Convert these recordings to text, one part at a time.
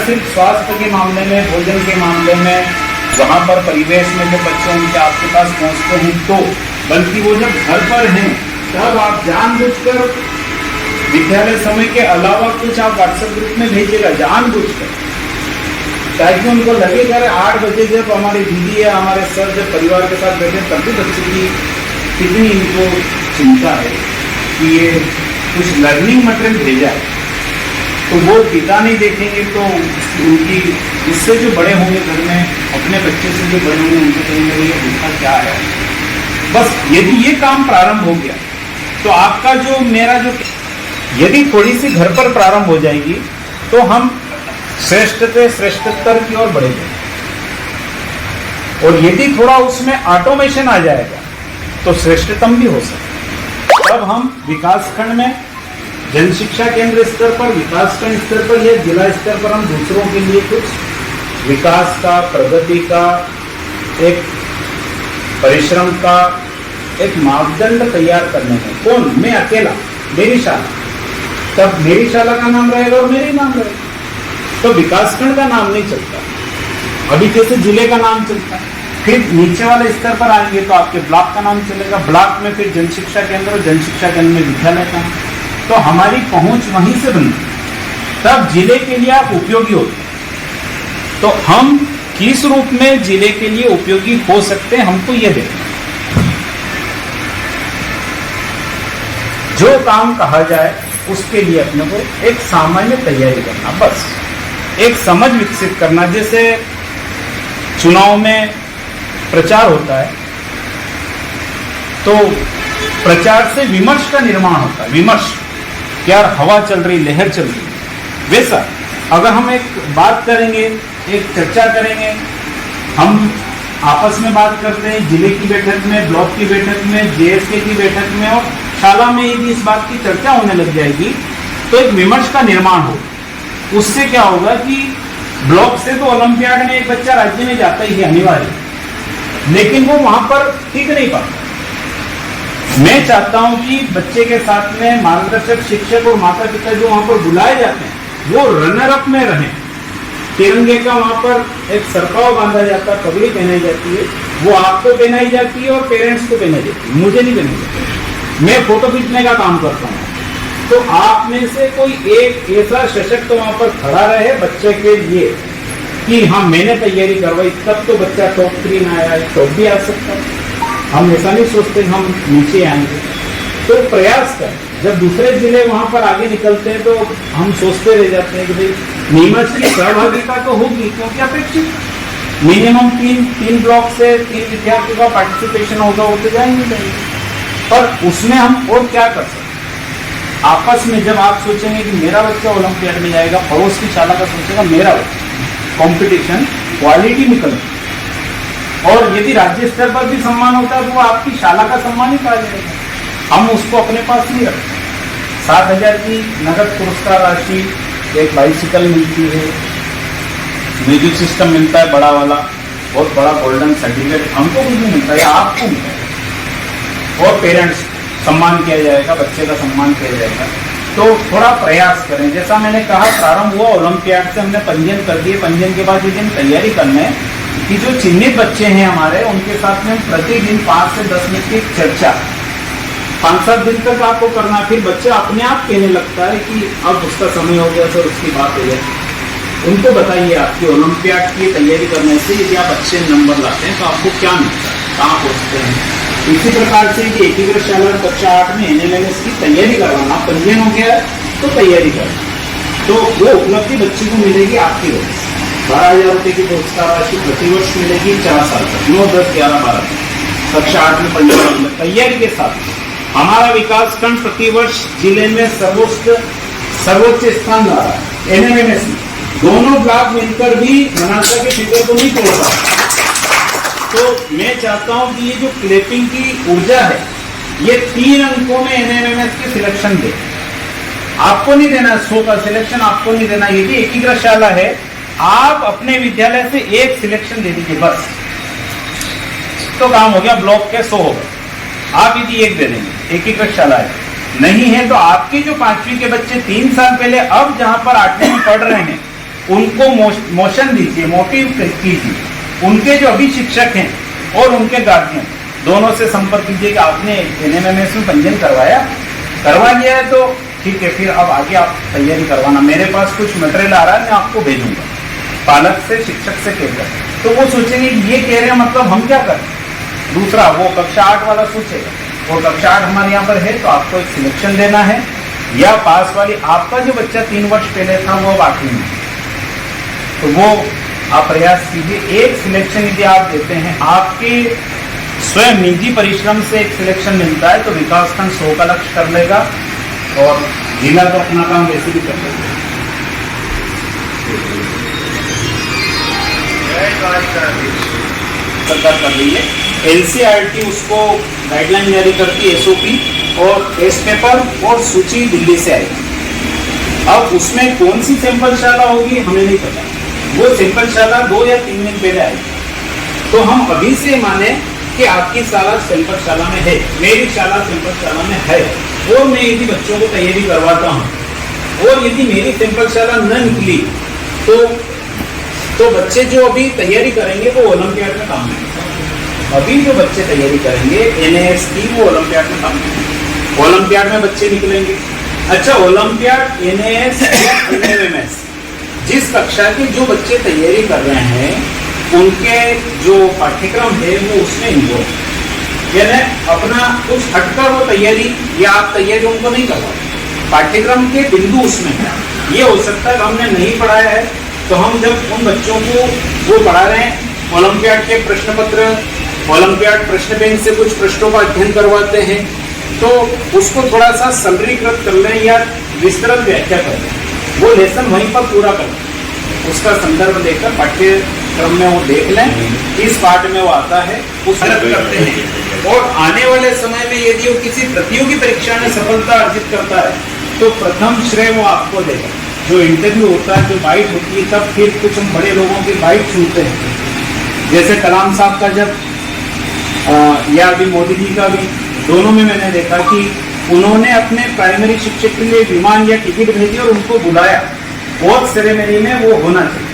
सिर्फ स्वास्थ्य के मामले में, भोजन के मामले में, वहाँ पर परिवेश में जब बच्चे उनके आपके पास पहुँचते हैं तो, बल्कि वो जब घर पर हैं तब आप जानबूझकर विद्यालय समय के अलावा कुछ आप व्हाट्सएप ग्रुप में भेजिएगा जानबूझकर, ताकि उनको लगेगा 8 बजे जब हमारी दीदी या हमारे सर जब परिवार के साथ बैठे तब भी बच्चे की कितनी इनको चिंता है कि ये कुछ लर्निंग मटेरियल भेजा है। तो वो पिता नहीं देखेंगे तो उनकी इससे जो बड़े होंगे घर में, अपने बच्चे से जो बड़े होंगे उनको कहेंगे ये उनका क्या है। बस यदि ये काम प्रारंभ हो गया तो आपका जो मेरा जो यदि थोड़ी सी घर पर प्रारंभ हो जाएगी तो हम श्रेष्ठतर की ओर बढ़ेंगे। और यदि थोड़ा उसमें ऑटोमेशन आ जाएगा तो श्रेष्ठतम भी हो सकता। तब हम विकासखंड में, जन शिक्षा केंद्र स्तर पर, विकासखंड स्तर पर या जिला स्तर पर हम दूसरों के लिए कुछ विकास का, प्रगति का, एक परिश्रम का एक मापदंड तैयार करने में। कौन? मैं अकेला, मेरी शाला, तब मेरी शाला का नाम रहेगा और मेरी नाम रहेगा। तो विकासखंड का नाम नहीं चलता, अभी जैसे जिले का नाम चलता है। फिर नीचे वाले स्तर पर आएंगे तो आपके ब्लॉक का नाम चलेगा, ब्लॉक में फिर जन शिक्षा केंद्र, जन शिक्षा केंद्र में विद्यालय का। तो हमारी पहुंच वहीं से बनी, तब जिले के लिए आप उपयोगी होते। तो हम किस रूप में जिले के लिए उपयोगी हो सकते हैं, हमको यह देखना। जो काम कहा जाए उसके लिए अपने को एक सामान्य तैयारी करना, बस एक समझ विकसित करना। जैसे चुनाव में प्रचार होता है तो प्रचार से विमर्श का निर्माण होता है। विमर्श क्या हवा चल रही, लहर चल रही, वैसा अगर हम एक बात करेंगे, एक चर्चा करेंगे, हम आपस में बात करते हैं जिले की बैठक में, ब्लॉक की बैठक में, जेएसके की बैठक में और शाला में यदि इस बात की चर्चा होने लग जाएगी तो एक विमर्श का निर्माण हो। उससे क्या होगा कि ब्लॉक से तो ओलंपियाड में एक बच्चा राज्य में जाता ही है अनिवार्य, लेकिन वो वहां पर टिक नहीं पाता। मैं चाहता हूं कि बच्चे के साथ में मार्गदर्शक, शिक्षक और माता पिता जो वहां पर बुलाए जाते हैं वो रनर अप में रहें। तिरंगे का वहां पर एक सरकाव बांधा जाता है, पगड़ी पहनाई जाती है, वो आपको पहनाई जाती है और पेरेंट्स को पहनाई जाती है, मुझे नहीं पहनाई जाती। मैं फोटो खींचने का काम करता हूँ। तो आप में से कोई एक ऐसा सशक्त वहां पर खड़ा रहे बच्चे के लिए कि हाँ मैंने तैयारी करवाई, तब तो बच्चा टॉप 3 में आया है, टॉप भी आ सकता है। हम ऐसा नहीं सोचते हम नीचे आएंगे, तो प्रयास करें। जब दूसरे जिले वहां पर आगे निकलते हैं तो हम सोचते रह जाते हैं कि भाई नीमच की सहभागिता तो होगी, क्योंकि अपेक्षित मिनिमम 3 ब्लॉक से 3 विद्यार्थियों का पार्टिसिपेशन होगा, वो तो जाएंगे। पर उसमें हम और क्या कर सकते? आपस में जब आप सोचेंगे कि मेरा बच्चा ओलंपियाड में जाएगा, पड़ोस की शाला का सोचेगा मेरा बच्चा, कंपटीशन क्वालिटी निकल। और यदि राज्य स्तर पर भी सम्मान होता है तो वो आपकी शाला का सम्मान ही कहा जाएगा। हम उसको अपने पास नहीं रखते। 7,000 की नगद पुरस्कार राशि, एक बाइसिकल मिलती है, म्यूजिक सिस्टम मिलता है बड़ा वाला, बहुत बड़ा गोल्डन सर्टिफिकेट हमको कुछ नहीं मिलता है, आपको मिलता है। और पेरेंट्स सम्मान किया जाएगा, बच्चे का सम्मान किया जाएगा। तो थोड़ा प्रयास करें। जैसा मैंने कहा प्रारंभ हुआ ओलंपियाड से, हमने पंजीयन कर दिए। पंजीयन के बाद एक दिन तैयारी करना है कि जो चिन्हित बच्चे हैं हमारे, उनके साथ में प्रतिदिन 5 से 10 मिनट की चर्चा 5-7 दिन तक आपको करना है। फिर बच्चा अपने आप कहने लगता है कि अब उसका समय हो गया, सर उसकी बात हो जाए। उनको बताइए आपकी ओलंपियाड की तैयारी करने से यदि आप अच्छे नंबर लाते हैं तो आपको क्या मिलता है, कहाँ पहुँचते हैं। इसी प्रकार से कि एकीकृत शाला कक्षा 8 में NMMS की तैयारी करवाना, पंजीयन हो गया तो तैयारी करना, तो वो उपलब्धि बच्ची को मिलेगी आपकी वजह से। 12,000 रुपये की पुरस्कार राशि प्रतिवर्ष मिलेगी 4 साल तक, 9, 10, 11, 12 कक्षा 8 में पंजीयन तैयारी के साथ। हमारा विकासखंड प्रतिवर्ष जिले में सर्वोच्च स्थान ला रहा है। NMMS में दोनों ब्लॉक मिलकर भी बनासा के फिगर को नहीं तोड़ता। तो मैं चाहता हूं कि ये जो क्लैपिंग की ऊर्जा है, ये 3 अंकों में NMMS के सिलेक्शन दे। आपको नहीं देना 100 का सिलेक्शन, आपको नहीं देना। यदि एकीकृत शाला है, आप अपने विद्यालय से 1 सिलेक्शन दे दीजिए बस, तो काम हो गया। ब्लॉक के 100 हो गए, आप यदि 1 दे देंगे, एकीकृत शाला है। नहीं है तो आपके जो 5वीं के बच्चे 3 साल पहले अब जहां पर 8वीं में पढ़ रहे हैं, उनको मोशन दीजिए, मोटिव कीजिए। उनके जो अभी शिक्षक हैं और उनके गार्जियन दोनों से संपर्क कीजिए कि आपने NMMS में पंजीयन करवा लिया है तो ठीक है, फिर अब आगे आप तैयारी करवाना, मेरे पास कुछ मटेरियल आ रहा है, मैं आपको भेजूंगा। पालक से, शिक्षक से कहकर तो वो सोचेंगे ये कह रहे हैं मतलब हम क्या करें। दूसरा, वो कक्षा 8 वाला सोचेगा, वो कक्षा 8 हमारे यहाँ पर है तो आपको एक सिलेक्शन देना है, या पास वाली आपका जो बच्चा 3 वर्ष पहले था वो अब 8वीं में, तो वो आप प्रयास कीजिए। एक सिलेक्शन यदि आप देते हैं, आपके स्वयं निजी परिश्रम से एक सिलेक्शन मिलता है तो विकासखंड 100 का लक्ष्य कर लेगा और जिला तो अपना काम वैसे भी कर लेगा। सरकार कर रही है, NCERT उसको गाइडलाइन जारी करती है, SOP, और टेस्ट पेपर और सूची दिल्ली से आएगी। अब उसमें कौन सी सैंपल शाला होगी हमें नहीं पता, वो सैंपल शाला 2 या 3 दिन पहले आएगी। तो हम अभी से माने कि आपकी शाला सैंपल शाला में है, मेरी शाला सैंपल शाला में है, और मैं यदि बच्चों को तैयारी करवाता हूँ, और यदि मेरी सैंपल शाला न निकली तो बच्चे जो अभी तैयारी करेंगे वो ओलंपियाड में काम नहीं। अभी जो बच्चे तैयारी करेंगे NAS की, वो ओलंपियाड में काम नहीं, ओलंपियाड में बच्चे निकलेंगे। अच्छा, ओलंपियाड, NAS या NMMS, जिस कक्षा के जो बच्चे तैयारी कर रहे हैं उनके जो पाठ्यक्रम है वो उसमें इन्वॉल्व, यानी अपना कुछ हटकर वो तैयारी या आप तैयारी उनको नहीं करवाते, पाठ्यक्रम के बिंदु उसमें है। ये हो सकता है कि हमने नहीं पढ़ाया है, तो हम जब उन बच्चों को वो पढ़ा रहे हैं, ओलंपियाड के प्रश्न पत्र, ओलंपियाड प्रश्न बैंक से कुछ प्रश्नों का अध्ययन करवाते हैं, तो उसको थोड़ा सा सरलीकृत कर लें या विस्तृत व्याख्या कर लें, वो लेसन वहीं पर पूरा कर लें, उसका संदर्भ लेकर पाठ्यक्रम में वो देख लें, इस पाठ में वो आता है, उस करते हैं। और आने वाले समय में यदि वो किसी प्रतियोगी परीक्षा में सफलता अर्जित करता है तो प्रथम श्रेय वो आपको देगा। जो इंटरव्यू होता है, जो बाइट होती है, तब फिर कुछ हम बड़े लोगों की बाइट सुनते हैं, जैसे कलाम साहब का जब या अभी मोदी जी का भी, दोनों में मैंने देखा कि उन्होंने अपने प्राइमरी शिक्षक के लिए विमान या टिकट भेजी और उनको बुलाया, और सेरेमनी में वो होना चाहिए,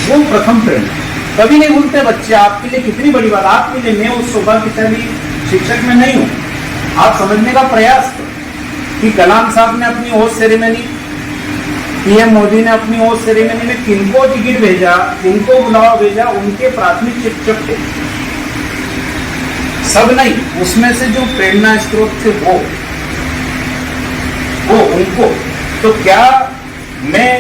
वो प्रथम प्रेरणा। कभी नहीं भूलते बच्चे, आपके लिए कितनी बड़ी बात, आपके लिए मैं उस सौभाग्यशाली शिक्षक में नहीं हूँ। आप समझने का प्रयास करो कि कलाम साहब ने अपनी ओथ सेरेमनी, PM मोदी ने अपनी ओथ सेरेमनी में किनको टिकट भेजा, किनको बुलावा भेजा, उनके प्राथमिक शिक्षक थे, सब नहीं, उसमें से जो प्रेरणा स्रोत थे वो उनको। तो क्या मैं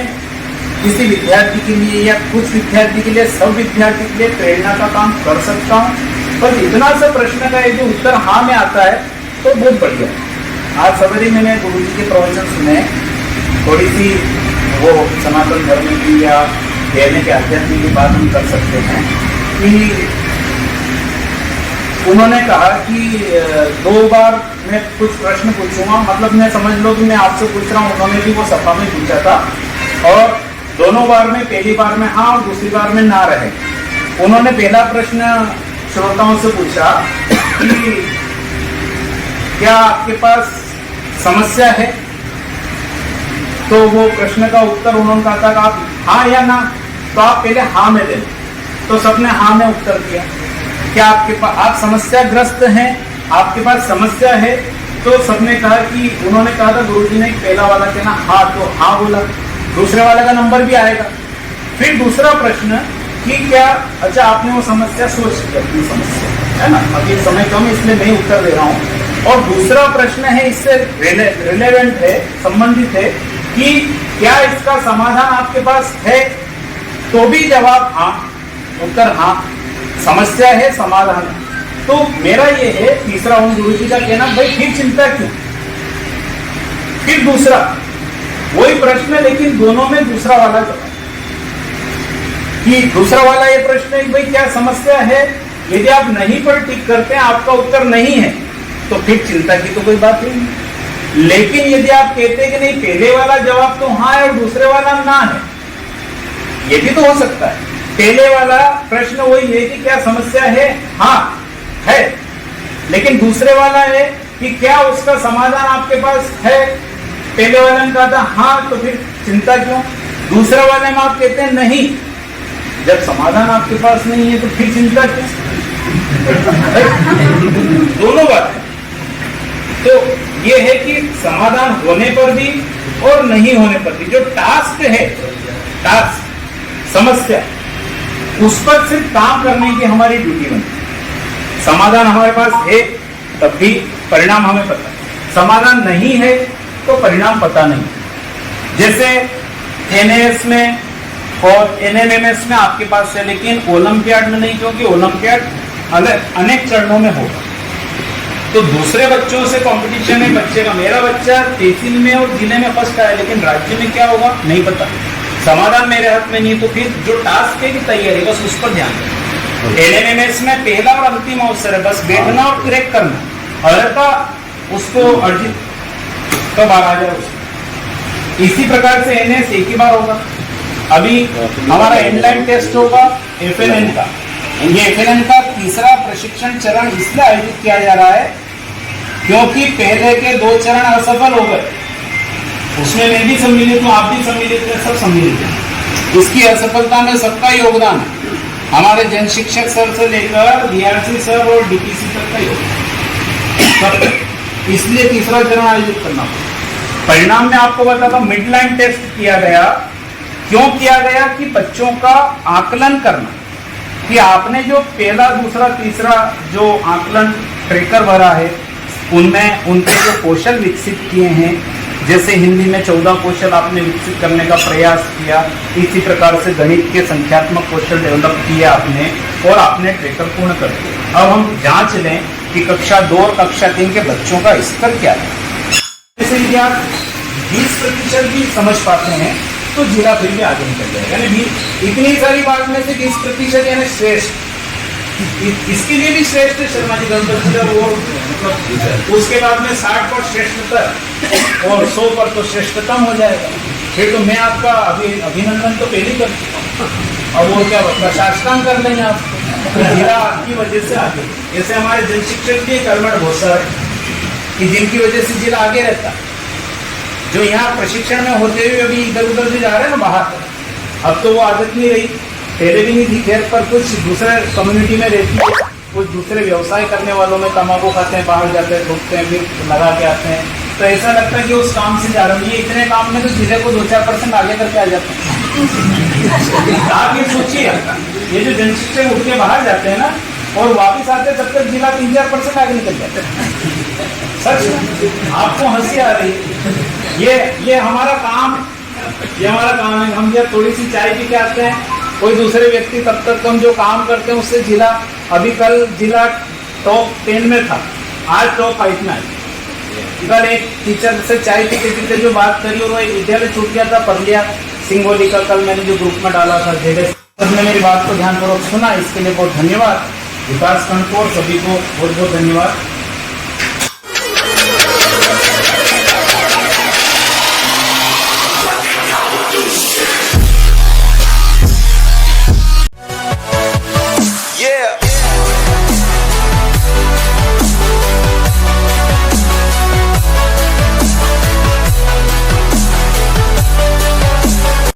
किसी विद्यार्थी के लिए या कुछ विद्यार्थी के लिए, सब विद्यार्थी के लिए प्रेरणा का काम कर सकता हूँ? पर इतना सा प्रश्न का जो उत्तर हाँ में आता है तो बहुत बढ़िया। आज सवेरे मैंने गुरुजी के प्रवचन सुने, थोड़ी सी वो सनातन धर्म की या कहने के अध्यात्म की बात हम कर सकते हैं कि उन्होंने कहा कि 2 बार मैं कुछ प्रश्न पूछूंगा, मतलब मैं समझ लो कि मैं आपसे पूछ रहा हूँ, उन्होंने भी वो सभा में पूछा था, और दोनों बार में, पहली बार में हाँ और दूसरी बार में ना रहे। उन्होंने पहला प्रश्न श्रोताओं से पूछा कि क्या आपके पास समस्या है, तो वो प्रश्न का उत्तर उन्होंने कहा था कि आप हाँ या ना, तो आप पहले हाँ में दें, तो सबने हाँ में उत्तर दिया। क्या आपके पास, आप समस्याग्रस्त हैं, आपके पास समस्या है, तो सबने कहा कि, उन्होंने कहा था गुरुजी ने पहला वाला कहना हाँ, तो हाँ बोला, दूसरे वाले का नंबर भी आएगा। फिर दूसरा प्रश्न कि क्या, अच्छा आपने वो समस्या सोच ली, अपनी समस्या है ना, अभी समय कम इसलिए नहीं उत्तर दे रहा हूँ। और दूसरा प्रश्न है, इससे रिलेवेंट है, संबंधित है कि क्या इसका समाधान आपके पास है, तो भी जवाब हाँ, उत्तर हाँ, समस्या है, समाधान है। तो मेरा ये है तीसरा उन गुरुजी का कहना, भाई फिर चिंता क्यों। फिर दूसरा वही प्रश्न, लेकिन दोनों में दूसरा वाला जवाब, कि दूसरा वाला ये प्रश्न है कि भाई क्या समस्या है, यदि आप नहीं पर टिक करते हैं, आपका उत्तर नहीं है, तो फिर चिंता की तो कोई बात ही नहीं। लेकिन यदि आप कहते हैं कि नहीं, पहले वाला जवाब तो हाँ है और दूसरे वाला ना है, ये भी तो हो सकता है। पहले वाला प्रश्न वही है कि क्या समस्या है, हाँ है, लेकिन दूसरे वाला है कि क्या उसका समाधान आपके पास है। पहले वाले ने कहा था हाँ, तो फिर चिंता क्यों। दूसरे वाले में आप कहते हैं नहीं। जब समाधान आपके पास नहीं है तो फिर चिंता क्या? दोनों बात है। तो ये है कि समाधान होने पर भी और नहीं होने पर भी जो टास्क है, टास्क समस्या, उस पर सिर्फ काम करने की हमारी ड्यूटी बनती है। समाधान हमारे पास है तब भी परिणाम हमें पता है, समाधान नहीं है तो परिणाम पता नहीं। जैसे एनएएस में और एनएमएमएस में आपके पास है, लेकिन ओलंपियाड में नहीं, क्योंकि ओलंपियाड अनेक चरणों में होगा। तो दूसरे बच्चों से कंपटीशन है बच्चे का। मेरा बच्चा तहसील में और जिले में फर्स्ट आया, लेकिन राज्य में क्या होगा नहीं पता। समाधान मेरे हाथ में नहीं, तो फिर जो टास्क है कि तैयारी, बस उस पर ध्यान दें। एलएमएमएस में पहला और अंतिम अवसर है, बस बैठना और क्रैक करना, अर्हता उसको अर्जित कब आ जाए उसको। इसी प्रकार से एनएस एक ही बार होगा। अभी हमारा एंडलाइन टेस्ट होगा एफएलएन का। ये एफएलएन का तीसरा प्रशिक्षण चरण इसलिए आयोजित किया जा रहा है क्योंकि पहले के 2 चरण असफल हो गए। उसमें मैं भी सम्मिलित हूँ, आप भी सम्मिलित हैं, सब सम्मिलित हैं। इसकी असफलता में सबका योगदान है, हमारे जन शिक्षक सर से लेकर डीआरसी सर और डीपीसी तक का योगदान। इसलिए तीसरा चरण आयोजित करना। परिणाम में आपको बताता हूँ, मिड लाइन टेस्ट किया गया। क्यों किया गया? कि बच्चों का आकलन करना कि आपने जो पहला, दूसरा, तीसरा जो आकलन ट्रेकर भरा है, उनमें उनके जो कौशल विकसित किए हैं, जैसे हिंदी में 14 कौशल आपने विकसित करने का प्रयास किया, इसी प्रकार से गणित के संख्यात्मक कौशल डेवलप किए आपने, और आपने ट्रेकर पूर्ण कर दिया। अब हम जांच लें कि कक्षा 2 और कक्षा 3 के बच्चों का स्तर क्या है। जैसे यदि आप 20% भी समझ पाते हैं तो जिला फिर भी आगे निकल जाएगा। यानी इतनी सारी बात में से 20% यानी श्रेष्ठ, इसके लिए भी श्रेष्ठ शर्मा जी गणपति वो मतलब उसके बाद में 60 पर श्रेष्ठतर और 100 पर तो श्रेष्ठतम हो जाएगा। फिर तो मैं आपका अभिनंदन तो पहले कर चुका हूँ, अब वो क्या बता शास्त्रांग कर लेंगे आपको। जिला आपकी वजह से आगे, जैसे हमारे जन शिक्षक के कर्मठ बहुत सारे कि जिनकी वजह से जिला आगे रहता है। जो यहाँ प्रशिक्षण में होते हुए अभी इधर उधर से जा रहे हैं ना बाहर, अब तो वो आदत नहीं रही, पहले भी नहीं थी खैर, पर कुछ दूसरे कम्युनिटी में रहती है, कुछ दूसरे व्यवसाय करने वालों में तंबाकू खाते हैं, बाहर जाते हैं, रुकते हैं, फिर लगा के आते हैं, तो ऐसा लगता है कि उस काम से जा रहे हैं। ये इतने काम में तो जिले को 2-4% आगे करके आ जाते हैं। आप ये सोचिए, ये जो जन शिक्षक उठ के बाहर जाते हैं ना और वापिस आते हैं, तब तक जिला 3-4% आगे निकल जाते हैं। सच, आपको हंसी आ रही है। ये हमारा काम है। हम जब थोड़ी सी चाय पी के आते हैं, कोई दूसरे व्यक्ति तब तक हम जो काम करते हैं उससे जिला, अभी कल जिला टॉप 10 में था, आज टॉप 5 में आया। कल एक टीचर से चाय पीते पीते जो बात करी और वो एक विद्यालय छूट गया था, परलिया सिंगोली का, कल मैंने जो ग्रुप में डाला था, सबने मेरी बात को ध्यानपूर्वक सुना, इसके लिए बहुत धन्यवाद। विकास खंड को सभी को बहुत बहुत धन्यवाद।